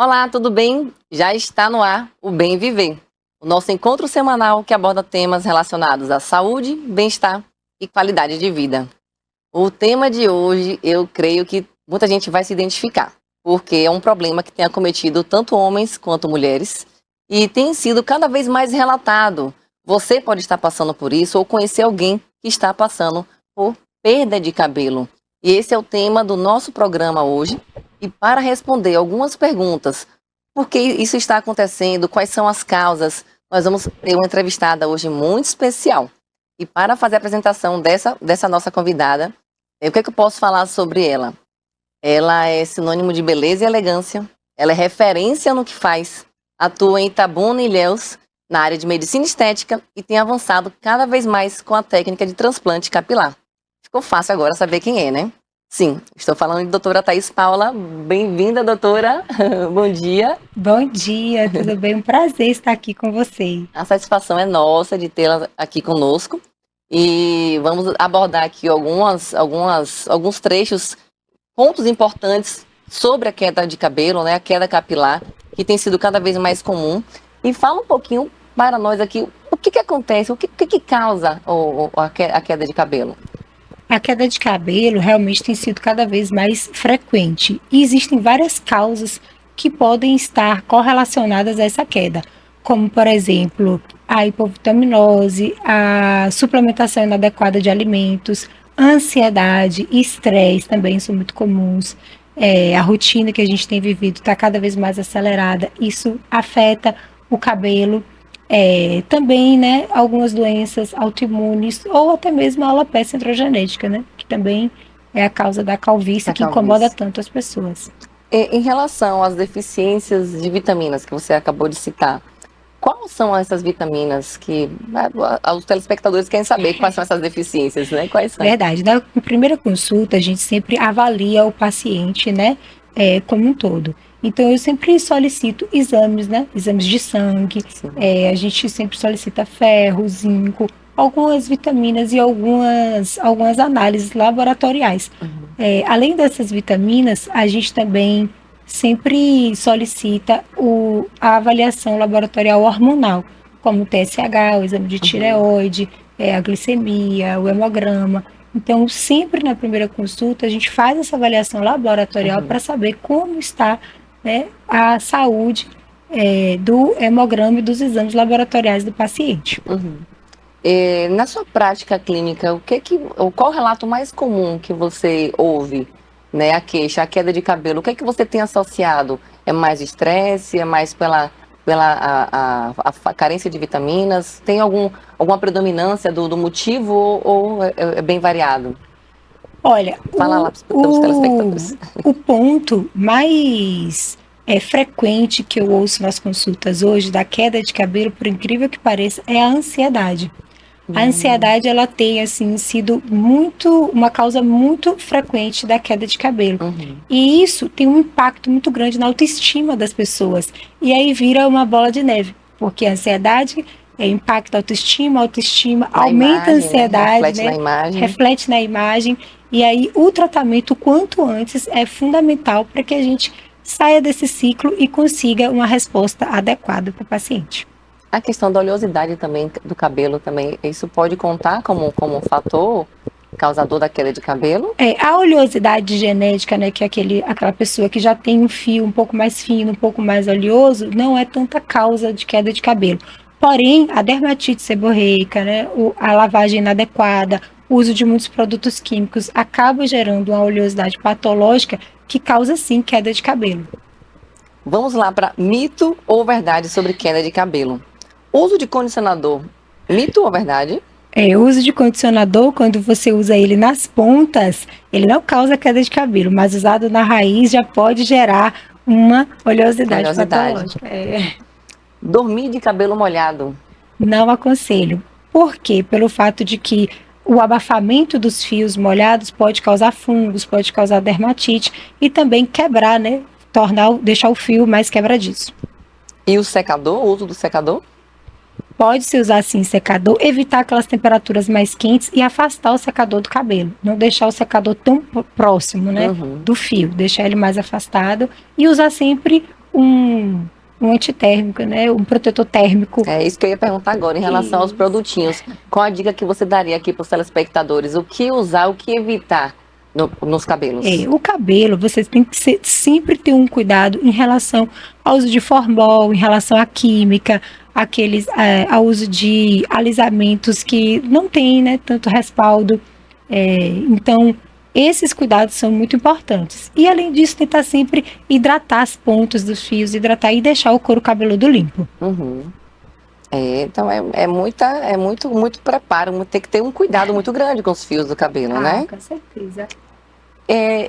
Olá, tudo bem? Já está no ar o Bem Viver, o nosso encontro semanal que aborda temas relacionados à saúde, bem-estar e qualidade de vida. O tema de hoje, eu creio que muita gente vai se identificar, porque é um problema que tem acometido tanto homens quanto mulheres e tem sido cada vez mais relatado. Você pode estar passando por isso ou conhecer alguém que está passando por perda de cabelo. E esse é o tema do nosso programa hoje. E para responder algumas perguntas, por que isso está acontecendo, quais são as causas, nós vamos ter uma entrevistada hoje muito especial. E para fazer a apresentação dessa nossa convidada, o que é que eu posso falar sobre ela? Ela é sinônimo de beleza e elegância, ela é referência no que faz, atua em Itabuna e Ilhéus, na área de medicina estética e tem avançado cada vez mais com a técnica de transplante capilar. Ficou fácil agora saber quem é, né? Sim, estou falando de doutora Thaís Paula. Bem-vinda, doutora. Bom dia. Bom dia, tudo bem? Um prazer estar aqui com você. A satisfação é nossa de tê-la aqui conosco. E vamos abordar aqui alguns trechos, pontos importantes sobre a queda de cabelo, né? A queda capilar, que tem sido cada vez mais comum. E fala um pouquinho para nós aqui o que acontece, o que causa a queda de cabelo. A queda de cabelo realmente tem sido cada vez mais frequente e existem várias causas que podem estar correlacionadas a essa queda, como, por exemplo, a hipovitaminose, a suplementação inadequada de alimentos, ansiedade, estresse também são muito comuns. A rotina que a gente tem vivido está cada vez mais acelerada, isso afeta o cabelo. Também, né, algumas doenças autoimunes ou até mesmo a alopecia androgenética, né, que também é a causa da calvície que incomoda tanto as pessoas. Em relação às deficiências de vitaminas que você acabou de citar, quais são essas vitaminas que os telespectadores querem saber quais são essas deficiências, né? Quais são? Verdade. Na primeira consulta, a gente sempre avalia o paciente, né, como um todo. Então, eu sempre solicito exames, né? Exames de sangue. A gente sempre solicita ferro, zinco, algumas vitaminas e algumas análises laboratoriais. Além dessas vitaminas, a gente também sempre solicita a avaliação laboratorial hormonal, como o TSH, o exame de tireoide, a glicemia, o hemograma. Então, sempre na primeira consulta, a gente faz essa avaliação laboratorial para saber como está, né, a saúde do hemograma e dos exames laboratoriais do paciente. Na sua prática clínica, qual o relato mais comum que você ouve, né, a queixa, a queda de cabelo? O que é que você tem associado? É mais estresse? É mais pela carência de vitaminas? Tem alguma predominância do motivo ou é bem variado? Olha, fala lá para os telespectadores. O ponto mais frequente que eu ouço nas consultas hoje da queda de cabelo, por incrível que pareça, é a ansiedade. A ansiedade, ela tem, assim, sido uma causa muito frequente da queda de cabelo. E isso tem um impacto muito grande na autoestima das pessoas. E aí vira uma bola de neve, porque a ansiedade impacta a autoestima aumenta a ansiedade, né? Reflete na imagem. E aí o tratamento, quanto antes, é fundamental para que a gente saia desse ciclo e consiga uma resposta adequada para o paciente. A questão da oleosidade também, do cabelo também, isso pode contar como um fator causador da queda de cabelo? A oleosidade genética, né, que é aquela pessoa que já tem um fio um pouco mais fino, um pouco mais oleoso, não é tanta causa de queda de cabelo. Porém, a dermatite seborreica, né, a lavagem inadequada, o uso de muitos produtos químicos acaba gerando uma oleosidade patológica que causa, sim, queda de cabelo. Vamos lá para mito ou verdade sobre queda de cabelo. Uso de condicionador, mito ou verdade? O uso de condicionador, quando você usa ele nas pontas, ele não causa queda de cabelo, mas usado na raiz já pode gerar uma oleosidade patológica. Dormir de cabelo molhado? Não aconselho. Por quê? Pelo fato de que o abafamento dos fios molhados pode causar fungos, pode causar dermatite e também quebrar, né? Deixar o fio mais quebradiço. E o secador, o uso do secador? Pode-se usar sim secador, evitar aquelas temperaturas mais quentes e afastar o secador do cabelo. Não deixar o secador tão próximo, né, do fio, deixar ele mais afastado e usar sempre um antitérmico, né? Um protetor térmico. É isso que eu ia perguntar agora, em relação aos produtinhos. Qual a dica que você daria aqui para os telespectadores? O que usar, o que evitar nos cabelos? O cabelo, você tem que sempre ter um cuidado em relação ao uso de formol, em relação à química, ao uso de alisamentos que não tem, né, tanto respaldo. Então, esses cuidados são muito importantes. E, além disso, tentar sempre hidratar as pontas dos fios, hidratar e deixar o couro cabeludo limpo. Uhum. Então, muito preparo, tem que ter um cuidado muito grande com os fios do cabelo, né? Com certeza.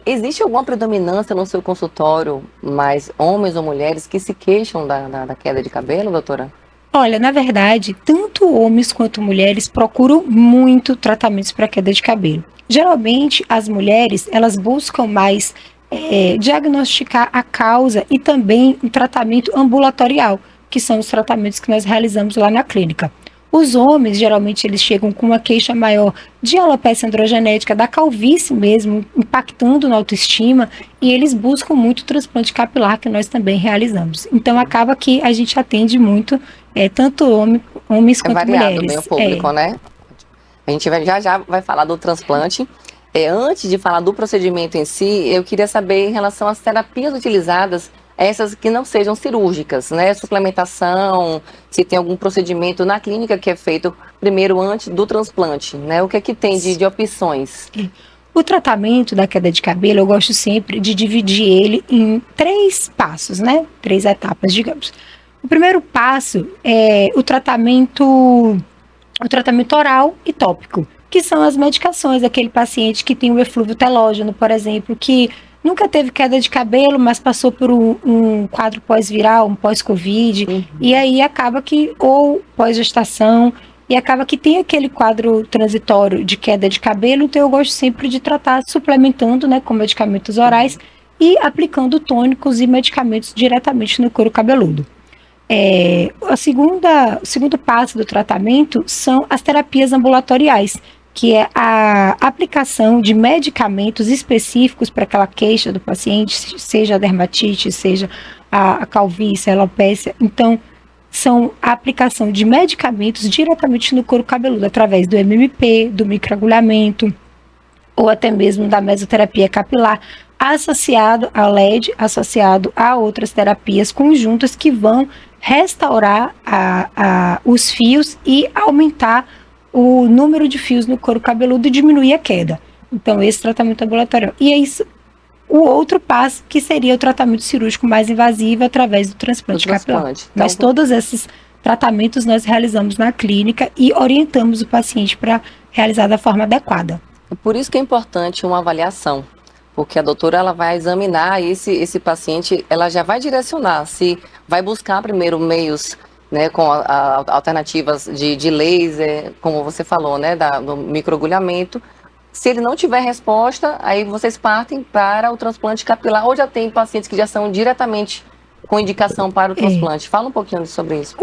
Existe alguma predominância no seu consultório, mais homens ou mulheres que se queixam da queda de cabelo, doutora? Olha, na verdade, tanto homens quanto mulheres procuram muito tratamentos para queda de cabelo. Geralmente, as mulheres, elas buscam mais diagnosticar a causa e também um tratamento ambulatorial, que são os tratamentos que nós realizamos lá na clínica. Os homens, geralmente, eles chegam com uma queixa maior de alopecia androgenética, da calvície mesmo, impactando na autoestima, e eles buscam muito o transplante capilar, que nós também realizamos. Então, acaba que a gente atende muito, tanto homens quanto variado, mulheres. Bem o público, né? A gente já vai falar do transplante. Antes de falar do procedimento em si, eu queria saber em relação às terapias utilizadas, essas que não sejam cirúrgicas, né? Suplementação, se tem algum procedimento na clínica que é feito primeiro antes do transplante, né? O que é que tem de opções? O tratamento da queda de cabelo, eu gosto sempre de dividir ele em 3 passos, né? 3 etapas, digamos. O primeiro passo é o tratamento oral e tópico, que são as medicações daquele paciente que tem o eflúvio telógeno, por exemplo, que nunca teve queda de cabelo, mas passou por um quadro pós-viral, um pós-Covid, e aí acaba que, ou pós-gestação, e acaba que tem aquele quadro transitório de queda de cabelo, então eu gosto sempre de tratar suplementando, né, com medicamentos orais e aplicando tônicos e medicamentos diretamente no couro cabeludo. O segundo passo do tratamento são as terapias ambulatoriais, que é a aplicação de medicamentos específicos para aquela queixa do paciente, seja a dermatite, seja a calvície, a alopécia. Então, são a aplicação de medicamentos diretamente no couro cabeludo, através do MMP, do microagulhamento, ou até mesmo da mesoterapia capilar, associado ao LED, associado a outras terapias conjuntas que vão restaurar os fios e aumentar o número de fios no couro cabeludo e diminuir a queda. Então, esse tratamento ambulatorial. E é isso, o outro passo, que seria o tratamento cirúrgico mais invasivo através do transplante capilar. Então, mas todos esses tratamentos nós realizamos na clínica e orientamos o paciente para realizar da forma adequada. Por isso que é importante uma avaliação, porque a doutora ela vai examinar esse paciente, ela já vai direcionar se vai buscar primeiro meios, né, com alternativas de laser, como você falou, né, do microagulhamento. Se ele não tiver resposta, aí vocês partem para o transplante capilar, ou já tem pacientes que já são diretamente com indicação para o transplante. Fala um pouquinho sobre isso.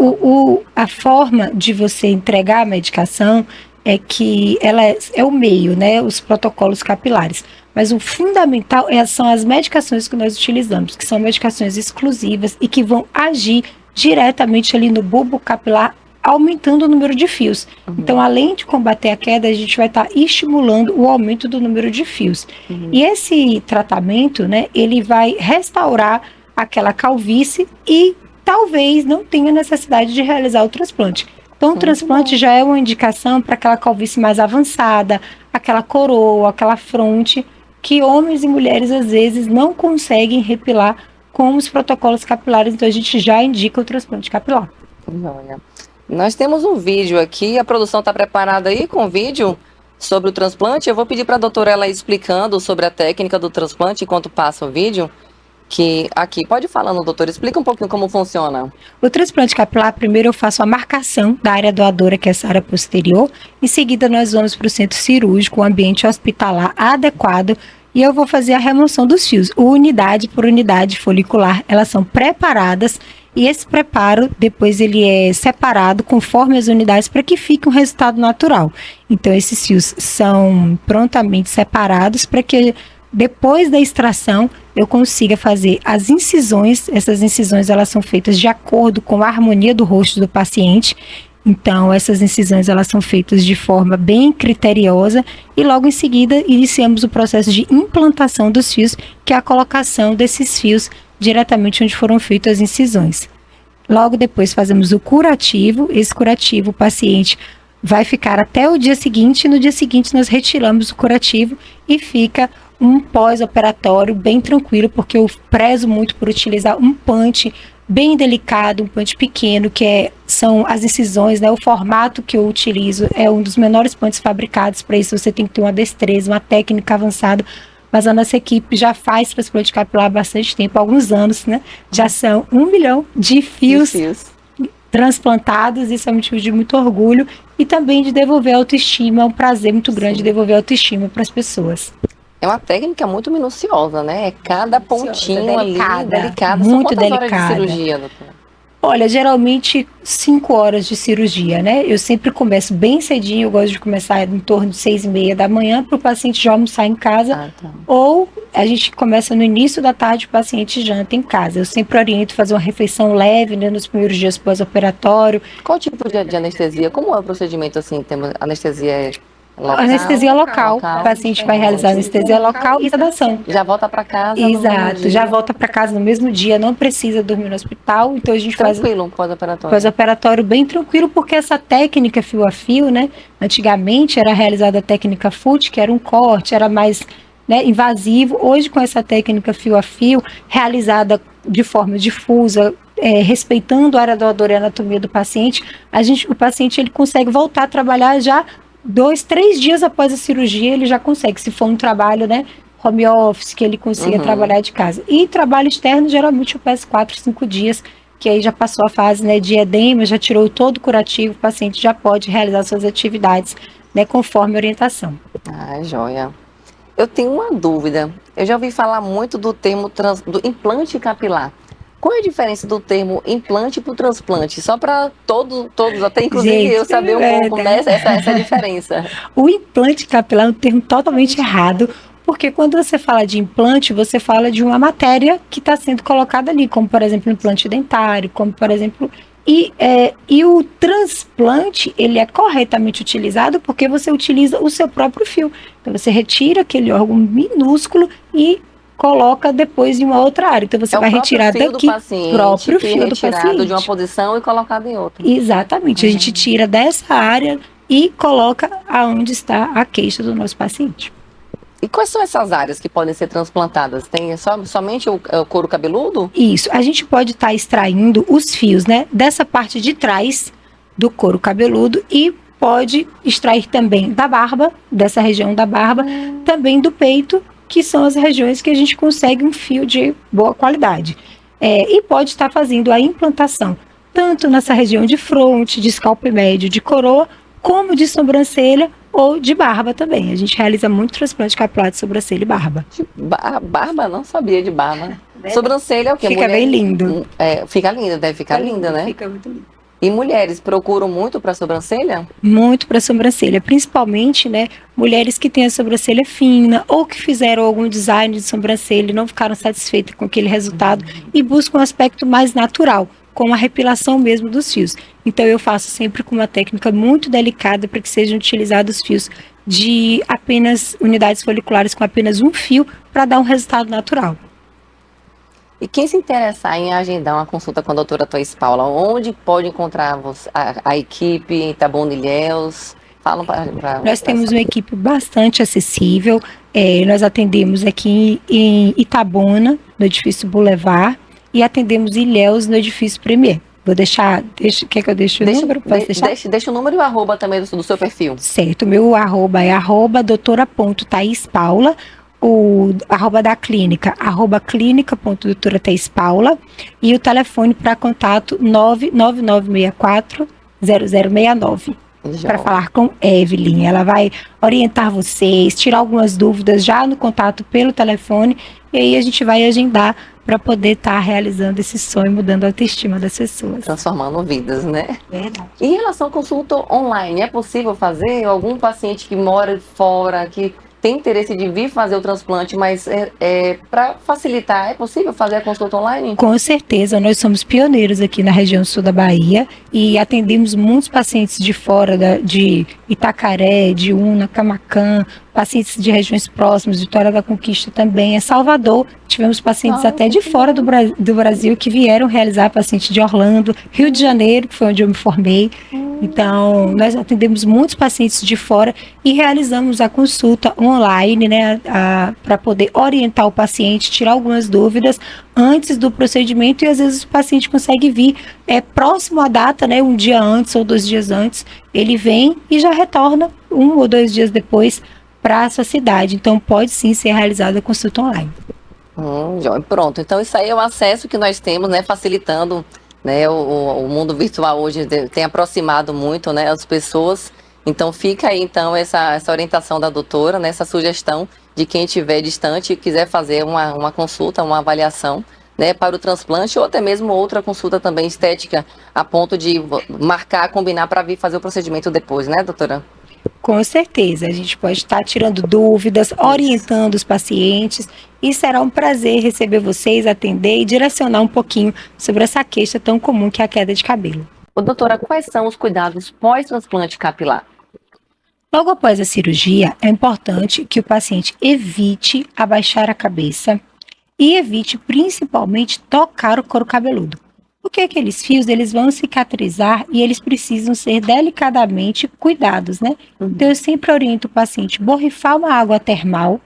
A forma de você entregar a medicação é que ela é o meio, né, os protocolos capilares. Mas o fundamental são as medicações que nós utilizamos, que são medicações exclusivas e que vão agir diretamente ali no bulbo capilar, aumentando o número de fios. Então, além de combater a queda, a gente vai estar estimulando o aumento do número de fios. E esse tratamento, né, ele vai restaurar aquela calvície e talvez não tenha necessidade de realizar o transplante. Então, o transplante já é uma indicação para aquela calvície mais avançada, aquela coroa, aquela fronte, que homens e mulheres, às vezes, não conseguem repilar com os protocolos capilares, então a gente já indica o transplante capilar. Olha, nós temos um vídeo aqui, a produção está preparada aí com o vídeo sobre o transplante. Eu vou pedir para a doutora ela explicando sobre a técnica do transplante enquanto passa o vídeo. Que aqui, pode falar, doutora, explica um pouquinho como funciona. O transplante capilar, primeiro eu faço a marcação da área doadora, que é essa área posterior. Em seguida, nós vamos para o centro cirúrgico, o ambiente hospitalar adequado, e eu vou fazer a remoção dos fios. Unidade por unidade folicular, elas são preparadas, e esse preparo, depois ele é separado conforme as unidades para que fique um resultado natural. Então, esses fios são prontamente separados para que depois da extração, eu consiga fazer as incisões. Essas incisões, elas são feitas de acordo com a harmonia do rosto do paciente. Então, essas incisões, elas são feitas de forma bem criteriosa e logo em seguida iniciamos o processo de implantação dos fios, que é a colocação desses fios diretamente onde foram feitas as incisões. Logo depois fazemos o curativo. Esse curativo, o paciente vai ficar até o dia seguinte. No dia seguinte nós retiramos o curativo e fica um pós-operatório bem tranquilo, porque eu prezo muito por utilizar um punch bem delicado, um punch pequeno, são as incisões, né? O formato que eu utilizo é um dos menores punches fabricados. Para isso você tem que ter uma destreza, uma técnica avançada. Mas a nossa equipe já faz transplante capilar há bastante tempo, há alguns anos, né? Já são 1 milhão de fios transplantados. Isso é um motivo de muito orgulho e também de devolver a autoestima. É um prazer muito grande devolver a autoestima para as pessoas. É uma técnica muito minuciosa, né? Cada pontinho ali, delicada. Muito São quantas delicada. horas de cirurgia, doutora? Olha, geralmente 5 horas de cirurgia, né? Eu sempre começo bem cedinho, eu gosto de começar em torno de 6h30 da manhã para o paciente já almoçar em casa. Tá. Ou a gente começa no início da tarde, o paciente janta em casa. Eu sempre oriento fazer uma refeição leve, né, nos primeiros dias pós-operatório. Qual tipo de anestesia? Como é o procedimento assim? Temos anestesia local? Anestesia local. O paciente vai realizar anestesia local e sedação. Já volta para casa no mesmo Exato, dia. já volta para casa no mesmo dia, não precisa dormir no hospital. Então a gente faz Tranquilo, pós-operatório. pós-operatório bem tranquilo, porque essa técnica fio a fio, né? Antigamente era realizada a técnica FUT, que era um corte, era mais, né, invasivo. Hoje, com essa técnica fio a fio, realizada de forma difusa, respeitando a área doadora e a anatomia do paciente, o paciente ele consegue voltar a trabalhar já 2, 3 dias após a cirurgia. Ele já consegue, se for um trabalho, né, home office, que ele consiga trabalhar de casa. E trabalho externo, geralmente eu peço 4, 5 dias, que aí já passou a fase, né, de edema, já tirou todo o curativo, o paciente já pode realizar suas atividades, né, conforme a orientação. Ah, joia. Eu tenho uma dúvida. Eu já ouvi falar muito do termo do implante capilar. Qual é a diferença do termo implante para o transplante? Só para todos, até inclusive Gente, eu saber um pouco essa diferença. O implante capilar é um termo totalmente errado, porque quando você fala de implante, você fala de uma matéria que está sendo colocada ali, como por exemplo implante dentário, como por exemplo... E o transplante, ele é corretamente utilizado porque você utiliza o seu próprio fio. Então você retira aquele órgão minúsculo e coloca depois em uma outra área. Então você vai retirar daqui o próprio fio do paciente, de uma posição e colocado em outra. Exatamente. A gente tira dessa área e coloca aonde está a queixa do nosso paciente. E quais são essas áreas que podem ser transplantadas? Tem somente o couro cabeludo? Isso. A gente pode estar extraindo os fios, né, dessa parte de trás do couro cabeludo e pode extrair também da barba, dessa região da barba, também do peito, que são as regiões que a gente consegue um fio de boa qualidade. E pode estar fazendo a implantação tanto nessa região de fronte, de escalpo médio, de coroa, como de sobrancelha ou de barba também. A gente realiza muito transplante capilar de sobrancelha e barba. Barba? Não sabia de barba. Sobrancelha é o quê? Fica bem lindo. Fica linda, deve ficar linda, né? Fica muito lindo. E mulheres procuram muito para sobrancelha? Muito para sobrancelha, principalmente, né, mulheres que têm a sobrancelha fina ou que fizeram algum design de sobrancelha e não ficaram satisfeitas com aquele resultado e buscam um aspecto mais natural, com a repilação mesmo dos fios. Então eu faço sempre com uma técnica muito delicada para que sejam utilizados fios de apenas unidades foliculares com apenas um fio para dar um resultado natural. E quem se interessar em agendar uma consulta com a doutora Thaís Paula, onde pode encontrar a equipe em Itabuna e Ilhéus? Falam para Nós temos uma equipe bastante acessível. Nós atendemos aqui em Itabuna, no edifício Boulevard, e atendemos Ilhéus no edifício Premier. Quer que eu deixe o número? Deixa o número e o arroba também do seu perfil. Certo, o meu arroba é doutora.taispaula, o arroba da clínica, clínica.doutora Thaís Paula, e o telefone para contato 999640069. Para falar com Evelyn. Ela vai orientar vocês, tirar algumas dúvidas já no contato pelo telefone, e aí a gente vai agendar para poder estar realizando esse sonho, mudando a autoestima das pessoas. Transformando vidas, né? Verdade. Em relação ao consulta online, é possível fazer? Algum paciente que mora fora, que tem interesse de vir fazer o transplante, mas para facilitar, é possível fazer a consulta online? Com certeza, nós somos pioneiros aqui na região sul da Bahia e atendemos muitos pacientes de fora de Itacaré, de Una, Camaquã, pacientes de regiões próximas, Vitória da Conquista também, Salvador. Tivemos pacientes até de fora do Brasil que vieram realizar, paciente de Orlando, Rio de Janeiro, que foi onde eu me formei. Então, nós atendemos muitos pacientes de fora e realizamos a consulta online, né, para poder orientar o paciente, tirar algumas dúvidas antes do procedimento, e às vezes o paciente consegue vir próximo à data, né, um dia antes ou 2 dias antes, ele vem e já retorna 1 ou 2 dias depois para a sua cidade. Então, pode sim ser realizada a consulta online. Pronto, então isso aí é o acesso que nós temos, né, facilitando, né, o mundo virtual hoje tem aproximado muito, né, as pessoas. Então fica aí então essa orientação da doutora, né, essa sugestão de quem estiver distante e quiser fazer uma consulta, uma avaliação, né, para o transplante, ou até mesmo outra consulta também estética, a ponto de marcar, combinar para vir fazer o procedimento depois, né, doutora? Com certeza, a gente pode estar tirando dúvidas, orientando os pacientes, e será um prazer receber vocês, atender e direcionar um pouquinho sobre essa queixa tão comum que é a queda de cabelo. Doutora, quais são os cuidados pós-transplante capilar? Logo após a cirurgia, é importante que o paciente evite abaixar a cabeça e evite principalmente tocar o couro cabeludo. Porque aqueles fios, eles vão cicatrizar e eles precisam ser delicadamente cuidados, né? Então, eu sempre oriento o paciente a borrifar uma água termal.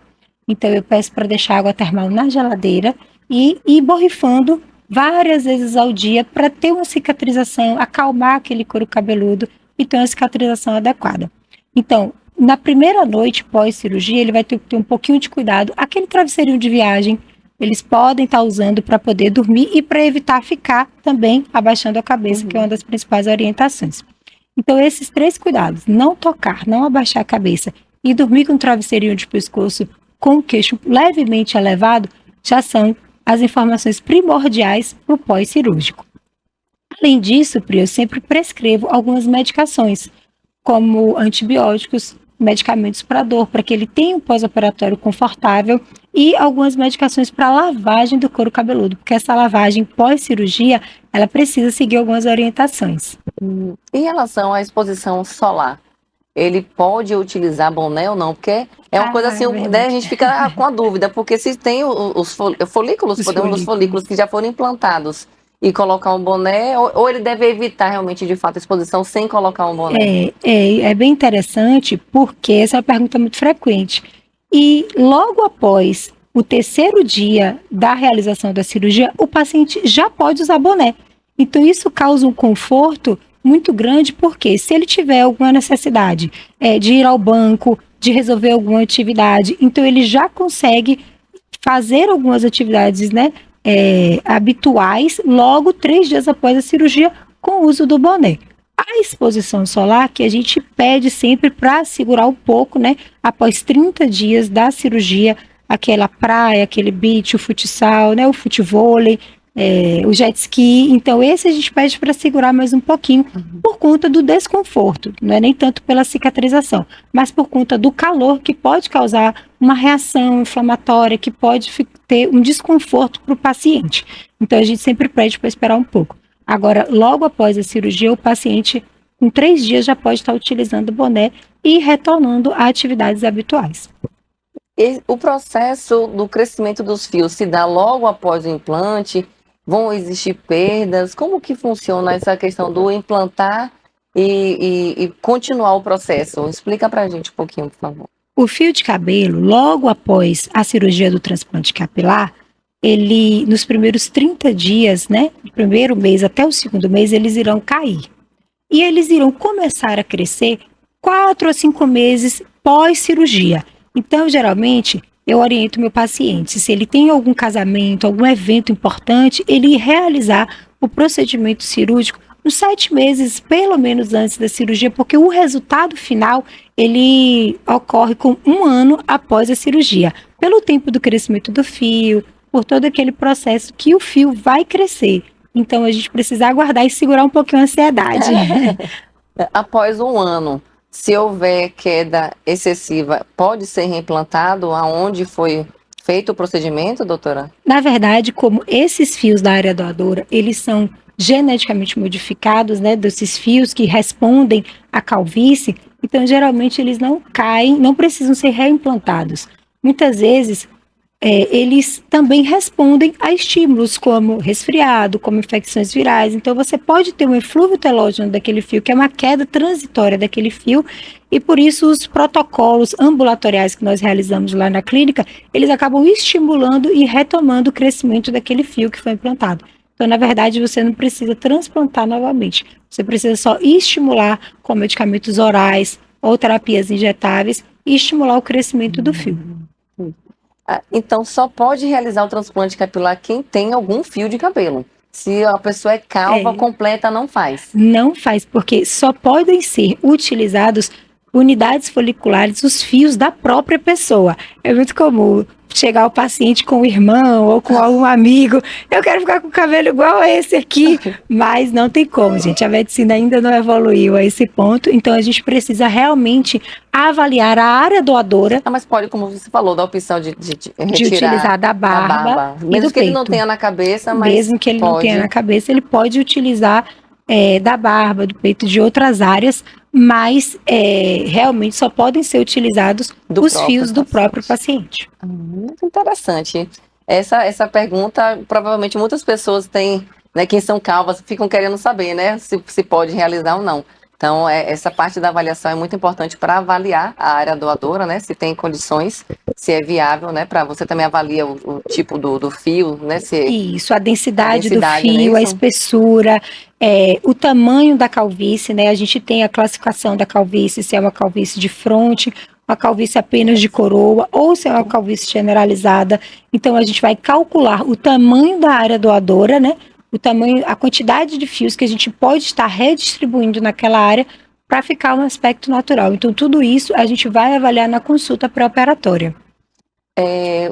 Então, eu peço para deixar a água termal na geladeira e ir borrifando várias vezes ao dia para ter uma cicatrização, acalmar aquele couro cabeludo e ter uma cicatrização adequada. Então, na primeira noite pós-cirurgia, ele vai ter que ter um pouquinho de cuidado. Aquele travesseirinho de viagem, eles podem estar usando para poder dormir e para evitar ficar também abaixando a cabeça, que é uma das principais orientações. Então, esses 3 cuidados, não tocar, não abaixar a cabeça e dormir com um travesseirinho de pescoço com o queixo levemente elevado, já são as informações primordiais para o pós-cirúrgico. Além disso, Pri, eu sempre prescrevo algumas medicações, como antibióticos, medicamentos para dor, para que ele tenha um pós-operatório confortável, e algumas medicações para lavagem do couro cabeludo, porque essa lavagem pós-cirurgia, ela precisa seguir algumas orientações. Em relação à exposição solar, ele pode utilizar boné ou não? Porque é uma coisa assim, né, a gente fica com a dúvida, porque se tem os folículos, os folículos que já foram implantados, e colocar um boné, ou ele deve evitar realmente, de fato, a exposição sem colocar um boné? É bem interessante, porque essa é uma pergunta muito frequente. E logo após o 3º dia da realização da cirurgia, o paciente já pode usar boné. Então, isso causa um conforto muito grande, porque se ele tiver alguma necessidade de ir ao banco, de resolver alguma atividade, então ele já consegue fazer algumas atividades, né, habituais, logo 3 dias após a cirurgia, com o uso do boné. A exposição solar, que a gente pede sempre para segurar um pouco, né, após 30 dias da cirurgia, aquela praia, aquele beach, o futsal, né, o futevôlei, o jet ski. Então, esse a gente pede para segurar mais um pouquinho, por conta do desconforto, não é nem tanto pela cicatrização, mas por conta do calor, que pode causar uma reação inflamatória, que pode ter um desconforto para o paciente. Então, a gente sempre pede para esperar um pouco. Agora, logo após a cirurgia, o paciente, em 3 dias, já pode estar utilizando o boné e retornando a atividades habituais. O processo do crescimento dos fios se dá logo após o implante? Vão existir perdas? Como que funciona essa questão do implantar e continuar o processo? Explica pra gente um pouquinho, por favor. O fio de cabelo, logo após a cirurgia do transplante capilar, ele, nos primeiros 30 dias, né, do primeiro mês até o 2º mês, eles irão cair. E eles irão começar a crescer 4 a 5 meses pós-cirurgia. Então, geralmente, eu oriento meu paciente, se ele tem algum casamento, algum evento importante, ele realizar o procedimento cirúrgico uns 7 meses, pelo menos antes da cirurgia, porque o resultado final, ele ocorre com 1 ano após a cirurgia, pelo tempo do crescimento do fio, por todo aquele processo que o fio vai crescer. Então, a gente precisa aguardar e segurar um pouquinho a ansiedade. Após 1 ano, Se houver queda excessiva, pode ser reimplantado aonde foi feito o procedimento, doutora? Na verdade, como esses fios da área doadora, eles são geneticamente modificados, né, desses fios que respondem à calvície, então geralmente eles não caem, não precisam ser reimplantados. Muitas vezes eles também respondem a estímulos como resfriado, como infecções virais. Então, você pode ter um eflúvio telógeno daquele fio, que é uma queda transitória daquele fio, e por isso os protocolos ambulatoriais que nós realizamos lá na clínica, eles acabam estimulando e retomando o crescimento daquele fio que foi implantado. Então, na verdade, você não precisa transplantar novamente. Você precisa só estimular com medicamentos orais ou terapias injetáveis e estimular o crescimento do fio. Então, só pode realizar o transplante capilar quem tem algum fio de cabelo. Se a pessoa é calva, completa, não faz. Não faz, porque só podem ser utilizados unidades foliculares, os fios da própria pessoa. É muito comum chegar o paciente com o irmão ou com algum amigo, eu quero ficar com o cabelo igual a esse aqui, mas não tem como, gente. A medicina ainda não evoluiu a esse ponto, então a gente precisa realmente avaliar a área doadora. Mas pode, como você falou, da opção de retirar de utilizar da barba e mesmo do que ele peito. não tenha na cabeça, mas mesmo que ele não tenha na cabeça, ele pode utilizar da barba, do peito, de outras áreas, mas realmente só podem ser utilizados os fios do próprio paciente. Muito interessante. Essa pergunta, provavelmente muitas pessoas têm, né, quem são calvas, ficam querendo saber, né, se pode realizar ou não. Então, essa parte da avaliação é muito importante para avaliar a área doadora, né, se tem condições, se é viável, né, para você também avalia o tipo do fio, né, Isso, a densidade do né, fio, a espessura, o tamanho da calvície, né, a gente tem a classificação da calvície, se é uma calvície de fronte, uma calvície apenas de coroa, ou se é uma calvície generalizada. Então, a gente vai calcular o tamanho da área doadora, né, o tamanho, a quantidade de fios que a gente pode estar redistribuindo naquela área para ficar um aspecto natural. Então, tudo isso a gente vai avaliar na consulta pré-operatória.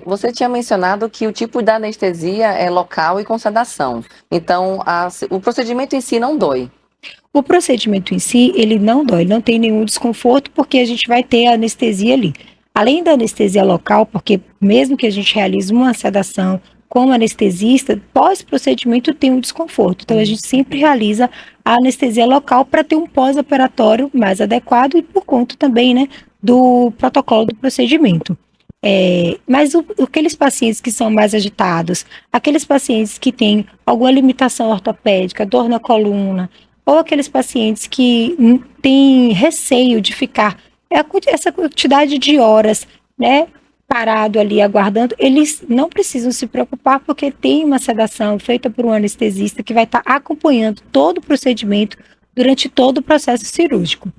Você tinha mencionado que o tipo da anestesia é local e com sedação. Então, o procedimento em si não dói. O procedimento em si, ele não dói, não tem nenhum desconforto, porque a gente vai ter a anestesia ali. Além da anestesia local, porque mesmo que a gente realize uma sedação com anestesista, pós-procedimento tem um desconforto. Então, a gente sempre realiza a anestesia local para ter um pós-operatório mais adequado e por conta também, né, do protocolo do procedimento. Mas aqueles pacientes que são mais agitados, aqueles pacientes que têm alguma limitação ortopédica, dor na coluna, ou aqueles pacientes que têm receio de ficar essa quantidade de horas, né, parado ali aguardando, eles não precisam se preocupar porque tem uma sedação feita por um anestesista que vai estar acompanhando todo o procedimento durante todo o processo cirúrgico.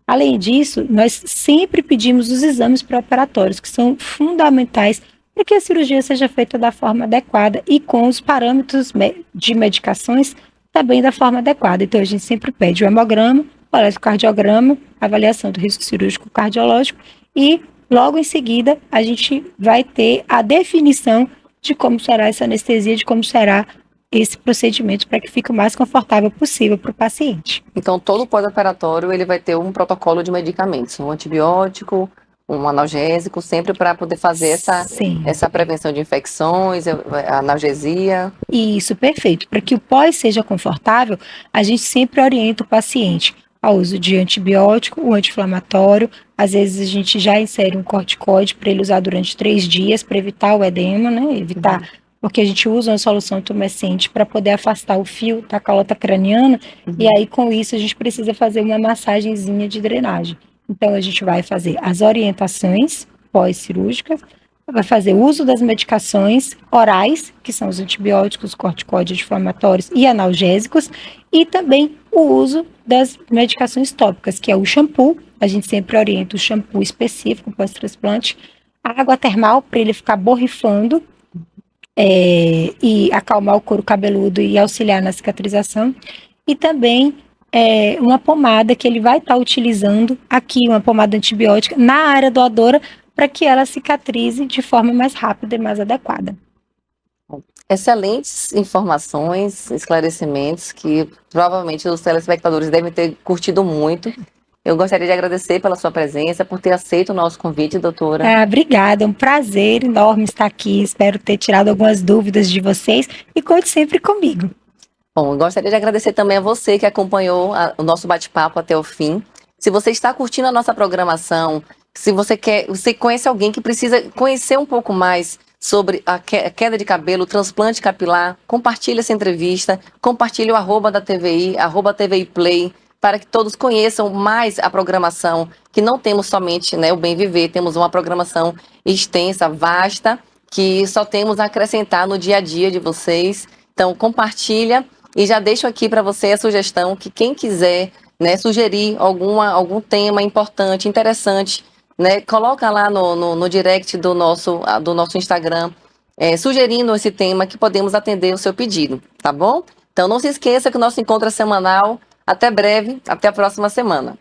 Além disso, nós sempre pedimos os exames pré-operatórios, que são fundamentais para que a cirurgia seja feita da forma adequada e com os parâmetros de medicações também da forma adequada. Então, a gente sempre pede o hemograma, o eletrocardiograma, avaliação do risco cirúrgico cardiológico e, logo em seguida, a gente vai ter a definição de como será essa anestesia, de como será esse procedimento para que fique o mais confortável possível para o paciente. Então, todo pós-operatório ele vai ter um protocolo de medicamentos, um antibiótico, um analgésico, sempre para poder fazer essa prevenção de infecções, a analgesia. Isso, perfeito. Para que o pós seja confortável, a gente sempre orienta o paciente ao uso de antibiótico, o anti-inflamatório. Às vezes a gente já insere um corticoide para ele usar durante 3 dias para evitar o edema, né? Evitar, porque a gente usa uma solução tumescente para poder afastar o fio da calota craniana, e aí com isso a gente precisa fazer uma massagenzinha de drenagem. Então a gente vai fazer as orientações pós-cirúrgicas, vai fazer uso das medicações orais, que são os antibióticos, corticoides, anti-inflamatórios e analgésicos, e também o uso das medicações tópicas, que é o shampoo. A gente sempre orienta o shampoo específico pós-transplante, a água termal para ele ficar borrifando, e acalmar o couro cabeludo e auxiliar na cicatrização, e também uma pomada que ele vai estar utilizando aqui, uma pomada antibiótica na área doadora, para que ela cicatrize de forma mais rápida e mais adequada. Excelentes informações, esclarecimentos que provavelmente os telespectadores devem ter curtido muito. Eu gostaria de agradecer pela sua presença, por ter aceito o nosso convite, doutora. Obrigada, é um prazer enorme estar aqui. Espero ter tirado algumas dúvidas de vocês e conte sempre comigo. Bom, eu gostaria de agradecer também a você que acompanhou o nosso bate-papo até o fim. Se você está curtindo a nossa programação, se você conhece alguém que precisa conhecer um pouco mais sobre a queda de cabelo, transplante capilar, compartilhe essa entrevista, compartilhe o @ da TVI, @TVI Play, para que todos conheçam mais a programação, que não temos somente, né, o Bem Viver, temos uma programação extensa, vasta, que só temos a acrescentar no dia a dia de vocês. Então, compartilha e já deixo aqui para você a sugestão que quem quiser, né, sugerir algum tema importante, interessante, né, coloca lá no direct do nosso Instagram, sugerindo esse tema que podemos atender o seu pedido, tá bom? Então não se esqueça que o nosso encontro é semanal. Até breve, até a próxima semana.